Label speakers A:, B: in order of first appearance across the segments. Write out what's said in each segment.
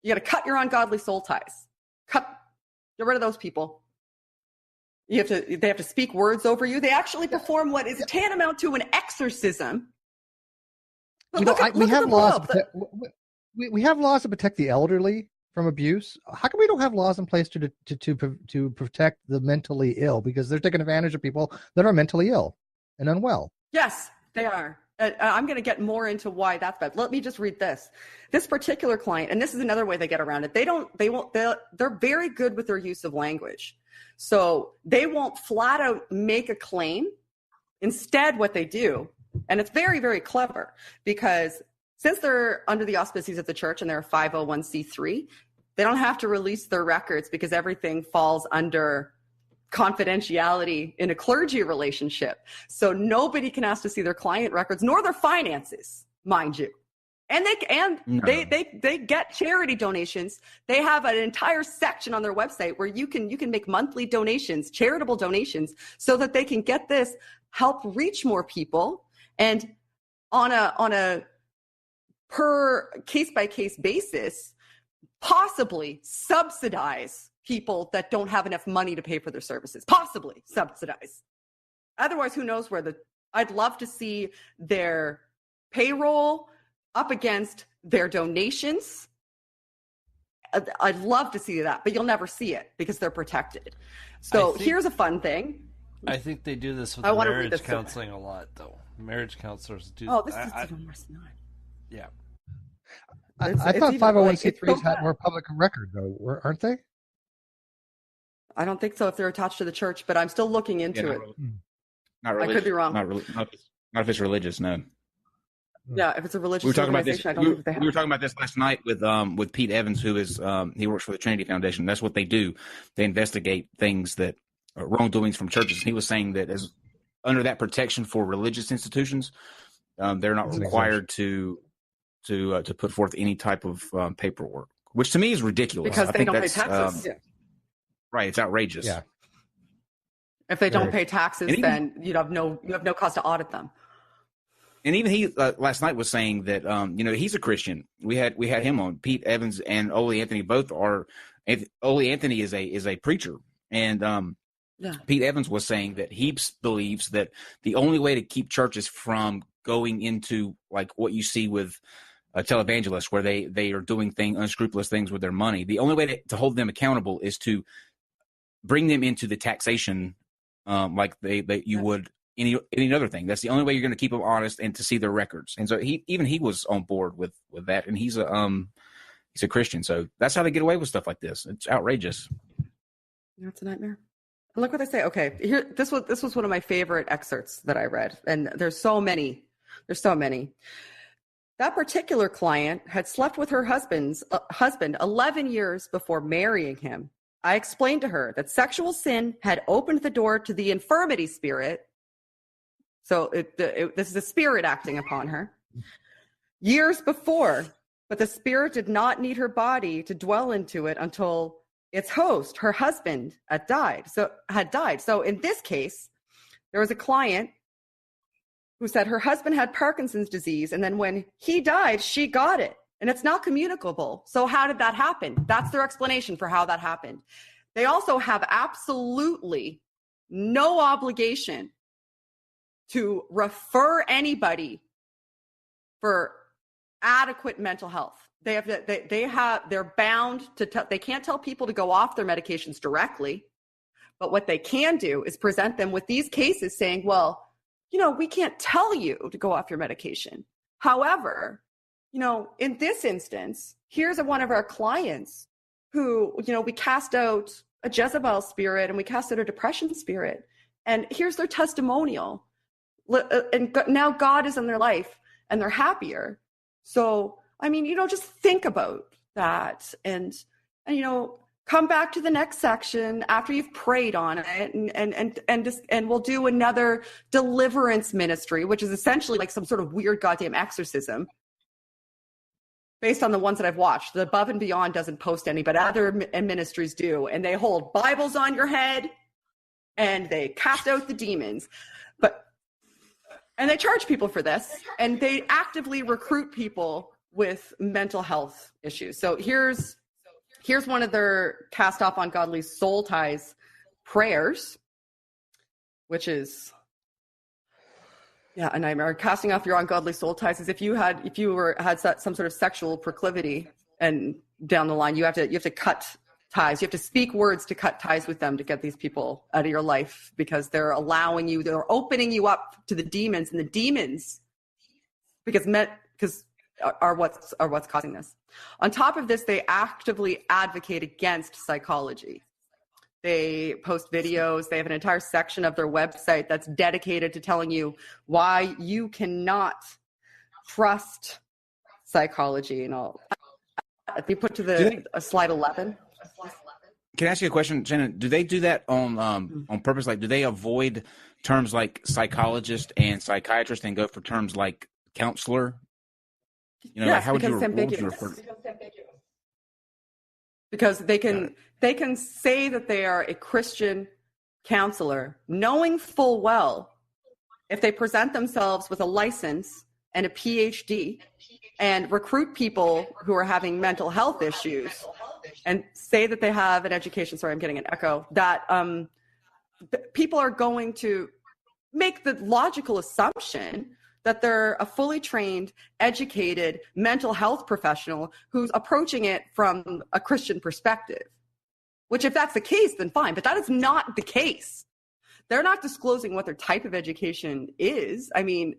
A: You got to cut your ungodly soul ties. Get rid of those people. They have to speak words over you. They actually perform what is tantamount to an exorcism. But
B: we have laws to protect the elderly from abuse. How come we don't have laws in place to protect the mentally ill? Because they're taking advantage of people that are mentally ill and unwell.
A: Yes, they are. I'm going to get more into why that's bad. Let me just read this. This particular client, and this is another way they get around it. They're very good with their use of language. So they won't flat out make a claim. Instead, what they do, and it's very, very clever, because since they're under the auspices of the church and they're a 501c3, they don't have to release their records because everything falls under confidentiality in a clergy relationship. So nobody can ask to see their client records nor their finances, mind you. And they get charity donations. They have an entire section on their website where you can make monthly donations, charitable donations, so that they can get this, help reach more people, and on a per case by case basis, possibly subsidize people that don't have enough money to pay for their services. Possibly subsidize. Otherwise, who knows where I'd love to see their payroll up against their donations. I'd love to see that, but you'll never see it because they're protected. So here's a fun thing.
C: I think they do this with marriage counseling a lot, though. Marriage counselors do.
A: Oh, this is even worse than that.
C: Yeah.
B: I thought 501c3s had more public record, though, aren't they?
A: I don't think so if they're attached to the church, but I'm still looking into it.
D: Not religious.
A: I could be wrong.
D: Not if it's religious, no.
A: Yeah, if it's a religious
D: we were talking about this.
A: I don't think they have.
D: We were talking about this last night with Pete Evans, who is he works for the Trinity Foundation. That's what they do. They investigate things that are wrongdoings from churches. He was saying that as under that protection for religious institutions, they're not required to put forth any type of paperwork, which to me is ridiculous.
A: Because they don't pay taxes.
D: Right, it's outrageous.
B: Yeah.
A: If they don't pay taxes, then you have no cause to audit them.
D: And even he last night was saying that he's a Christian. We had him on. Pete Evans and Ole Anthony both are. Ole Anthony is a preacher, and Pete Evans was saying that he believes that the only way to keep churches from going into like what you see with televangelists, where they are doing unscrupulous things with their money, the only way to hold them accountable is to bring them into the taxation like you would any other thing. That's the only way you're going to keep them honest and to see their records. And so he was on board with that, and he's a Christian. So that's how they get away with stuff like this. It's outrageous.
A: It's a nightmare. And look what they say. Okay, here this was one of my favorite excerpts that I read, and there's so many. That particular client had slept with her husband 11 years before marrying him. I explained to her that sexual sin had opened the door to the infirmity spirit. So this is a spirit acting upon her years before, but the spirit did not need her body to dwell into it until its host, her husband, had died. So in this case, there was a client who said her husband had Parkinson's disease, and then when he died, she got it. And it's not communicable. So how did that happen? That's their explanation for how that happened. They also have absolutely no obligation to refer anybody for adequate mental health. They're bound to they can't tell people to go off their medications directly. But what they can do is present them with these cases saying, well, we can't tell you to go off your medication. However, in this instance, here's one of our clients who, we cast out a Jezebel spirit and we cast out a depression spirit. And here's their testimonial. And now God is in their life and they're happier. So, just think about that and come back to the next section after you've prayed on it and we'll do another deliverance ministry, which is essentially like some sort of weird goddamn exorcism. Based on the ones that I've watched, the Above and Beyond doesn't post any, but other ministries do. And they hold Bibles on your head and they cast out the demons. And they charge people for this. And they actively recruit people with mental health issues. So here's one of their cast off ungodly soul ties prayers, which is a nightmare. Casting off your ungodly soul ties is if you had some sort of sexual proclivity, and down the line you have to cut ties. You have to speak words to cut ties with them to get these people out of your life, because they're opening you up to the demons, and the demons are what's causing this. On top of this, they actively advocate against psychology. They post videos. They have an entire section of their website that's dedicated to telling you why you cannot trust psychology. And if you put to slide 11.
D: Can I ask you a question, Shannon? Do they do that on purpose? Like, do they avoid terms like psychologist and psychiatrist and go for terms like counselor?
A: Yes, like how would you refer to? Because they can say that they are a Christian counselor, knowing full well if they present themselves with a license and a PhD and recruit people who are having mental health issues and say that they have an education. Sorry, I'm getting an echo. That people are going to make the logical assumption that they're a fully trained, educated mental health professional who's approaching it from a Christian perspective. Which, if that's the case, then fine. But that is not the case. They're not disclosing what their type of education is. I mean,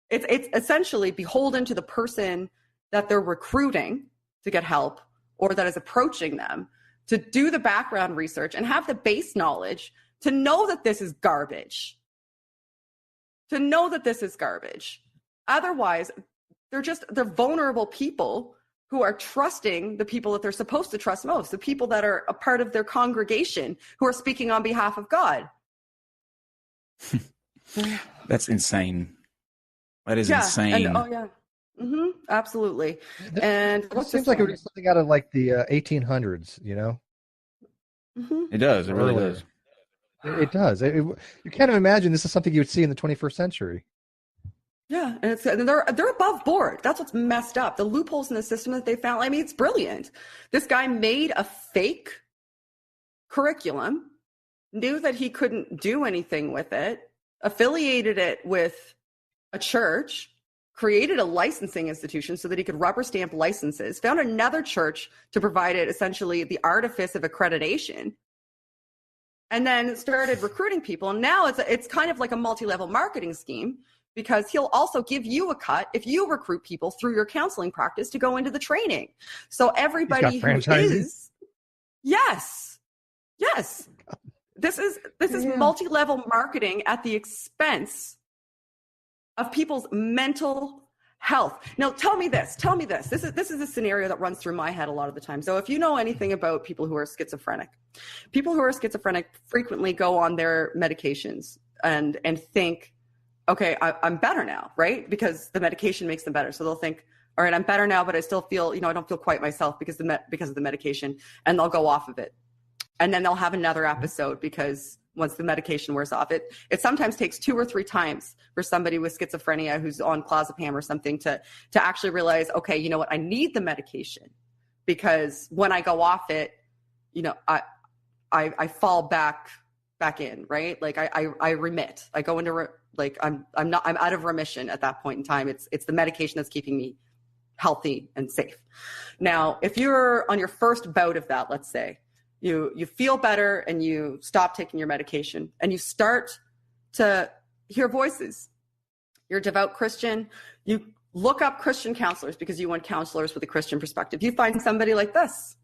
A: it's essentially beholden to the person that they're recruiting to get help, or that is approaching them, to do the background research and have the base knowledge to know that this is garbage. Otherwise, they're vulnerable people who are trusting the people that they're supposed to trust most, the people that are a part of their congregation who are speaking on behalf of God.
D: That's insane. That is insane.
A: And, absolutely. And
B: it seems like it would be something out of like the 1800s, you know?
D: It does. It really does.
B: It does. You can't imagine this is something you would see in the 21st century.
A: Yeah, and they're above board. That's what's messed up. The loopholes in the system that they found. I mean, it's brilliant. This guy made a fake curriculum, knew that he couldn't do anything with it, affiliated it with a church, created a licensing institution so that he could rubber stamp licenses, found another church to provide it essentially the artifice of accreditation, and then started recruiting people. And now it's kind of like a multi-level marketing scheme, because he'll also give you a cut if you recruit people through your counseling practice to go into the training. So everybody who is, yes, this is multi-level marketing at the expense of people's mental health. Now, tell me this. This is a scenario that runs through my head a lot of the time. So if you know anything about people who are schizophrenic frequently go on their medications and think, okay, I'm better now, right? Because the medication makes them better. So they'll think, all right, I'm better now, but I still feel, I don't feel quite myself because of the medication, and they'll go off of it. And then they'll have another episode because once the medication wears off, it sometimes takes 2 or 3 times for somebody with schizophrenia who's on clozapam or something to actually realize, okay, you know what, I need the medication, because when I go off it, I fall back in, right? Like I remit. I go into I'm out of remission at that point in time. It's the medication that's keeping me healthy and safe. Now, if you're on your first bout of that, let's say you feel better and you stop taking your medication and you start to hear voices. You're a devout Christian. You look up Christian counselors because you want counselors with a Christian perspective. You find somebody like this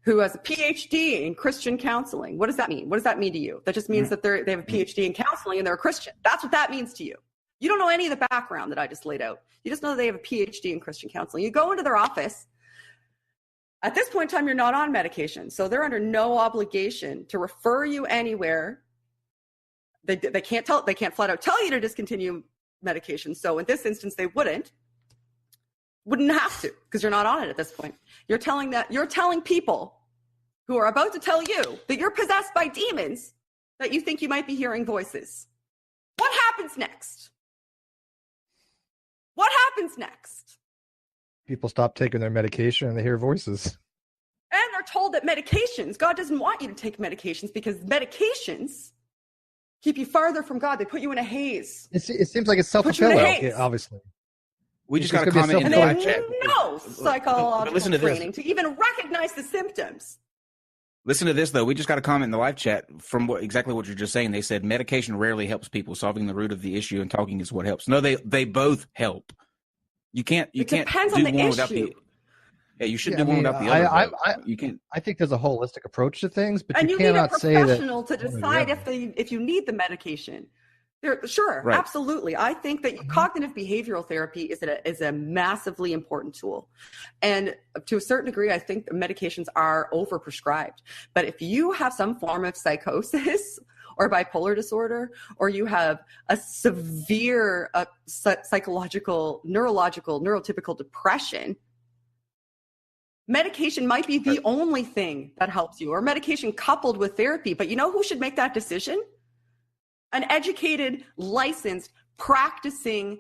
A: who has a PhD in Christian counseling. What does that mean? What does that mean to you? That just means that they have a PhD in counseling and they're a Christian. That's what that means to you. You don't know any of the background that I just laid out. You just know that they have a PhD in Christian counseling. You go into their office. At this point in time, you're not on medication. So they're under no obligation to refer you anywhere. They can't flat out tell you to discontinue medication. So in this instance, they wouldn't have to, because you're not on it at this point. You're telling people who are about to tell you that you're possessed by demons that you think you might be hearing voices. What happens next?
B: People stop taking their medication and they hear voices.
A: And they're told that medications, God doesn't want you to take medications because medications keep you farther from God. They put you in a haze.
B: It seems like it's self-fulfilling, obviously.
D: We just got a comment in the live chat.
A: No psychological training to even recognize the symptoms.
D: Listen to this, though. We just got a comment in the live chat from exactly what you're just saying. They said medication rarely helps people. Solving the root of the issue and talking is what helps. No, they both help. You can't do one without the. Yeah, you should do one without the other. You can't.
B: I think there's a holistic approach to things, but
A: and
B: you
A: cannot say that. And you need a professional to decide if you need the medication. Sure, right. Absolutely. I think that cognitive behavioral therapy is a massively important tool. And to a certain degree, I think medications are overprescribed. But if you have some form of psychosis or bipolar disorder, or you have a severe psychological, neurological, neurotypical depression, medication might be the only thing that helps you, or medication coupled with therapy. But you know who should make that decision? An educated, licensed, practicing,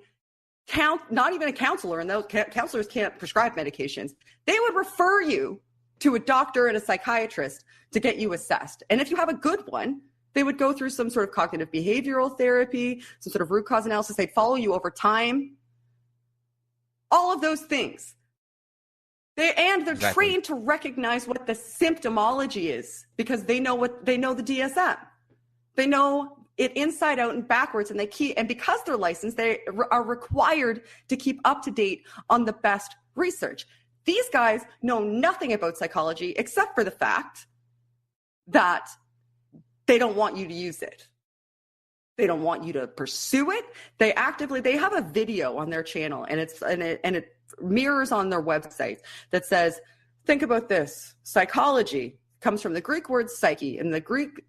A: not even a counselor, and those counselors can't prescribe medications. They would refer you to a doctor and a psychiatrist to get you assessed. And if you have a good one, they would go through some sort of cognitive behavioral therapy, some sort of root cause analysis. They'd follow you over time. All of those things. They're trained to recognize what the symptomology is because they know the DSM. They know it inside out and backwards, and because they're licensed, they are required to keep up to date on the best research. These guys know nothing about psychology except for the fact that they don't want you to use it. They don't want you to pursue it. They have a video on their channel, and it mirrors on their website that says, think about this. Psychology comes from the Greek word psyche, and the Greek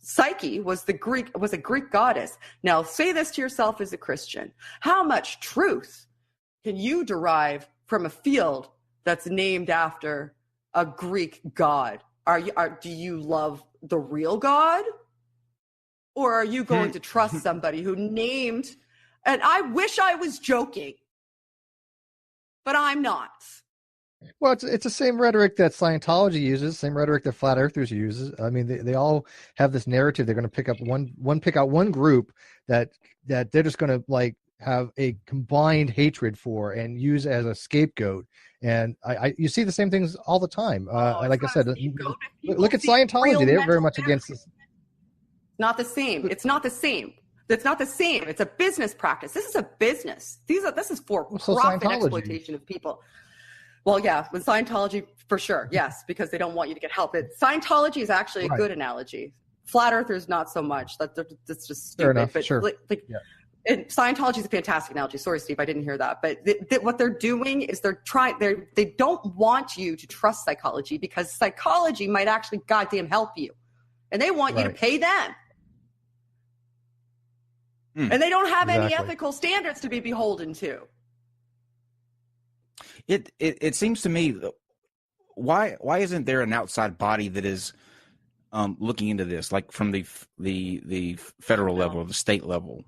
A: Psyche was a Greek goddess. Now say this to yourself as a Christian. How much truth can you derive from a field that's named after a Greek god? Do you love the real God? Or are you going to trust somebody who named, and I wish I was joking, but I'm not.
B: Well, it's the same rhetoric that Scientology uses, same rhetoric that Flat Earthers uses. I mean, they all have this narrative. They're going to pick out one group that they're just going to have a combined hatred for and use as a scapegoat. And you see the same things all the time. Like I said, look at Scientology. They're very much against this.
A: Not the same. It's not the same. It's not the same. It's a business practice. This is a business. This is for profit exploitation of people. Well, yeah, with Scientology, for sure, yes, because they don't want you to get help. Scientology is actually a good analogy. Flat Earthers, not so much. That's just stupid.
B: Fair enough,
A: but
B: sure.
A: And Scientology is a fantastic analogy. Sorry, Steve, I didn't hear that. But what they're doing is they don't want you to trust psychology because psychology might actually goddamn help you. And they want you to pay them. And they don't have any ethical standards to be beholden to.
D: It seems to me, why isn't there an outside body that is looking into this, like from the federal level, the state level?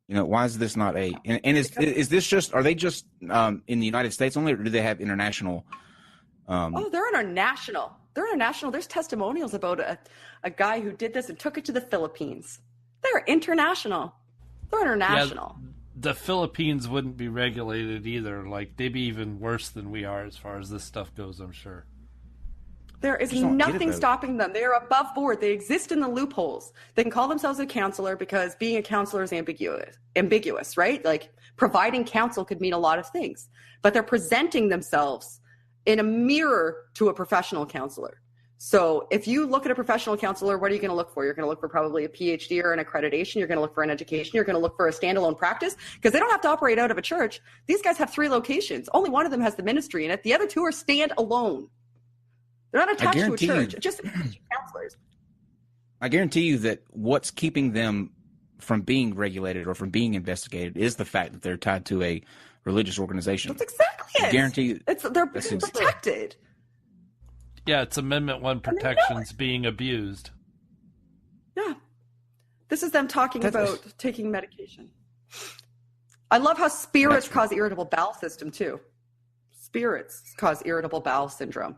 D: You know, why is this not and is this just, are they just in the United States only, or do they have international?
A: They're international. There's testimonials about a guy who did this and took it to the Philippines. They're international. Yeah,
C: the Philippines wouldn't be regulated either. Like, they'd be even worse than we are as far as this stuff goes, I'm sure.
A: There is nothing stopping them. They are above board. They exist in the loopholes. They can call themselves a counselor because being a counselor is ambiguous, right? Like, providing counsel could mean a lot of things. But they're presenting themselves in a mirror to a professional counselor. So if you look at a professional counselor, what are you going to look for? You're going to look for probably a PhD or an accreditation. You're going to look for an education. You're going to look for a standalone practice because they don't have to operate out of a church. These guys have 3 locations. Only one of them has the ministry in it. The other 2 are stand alone. They're not attached to a church. Just counselors.
D: I guarantee you that what's keeping them from being regulated or from being investigated is the fact that they're tied to a religious organization.
A: That's exactly it.
D: I guarantee you.
A: They're protected.
C: Yeah, it's Amendment 1 protections being abused.
A: Yeah. This is them talking about taking medication. I love how spirits cause irritable bowel system, too. spirits cause irritable bowel syndrome.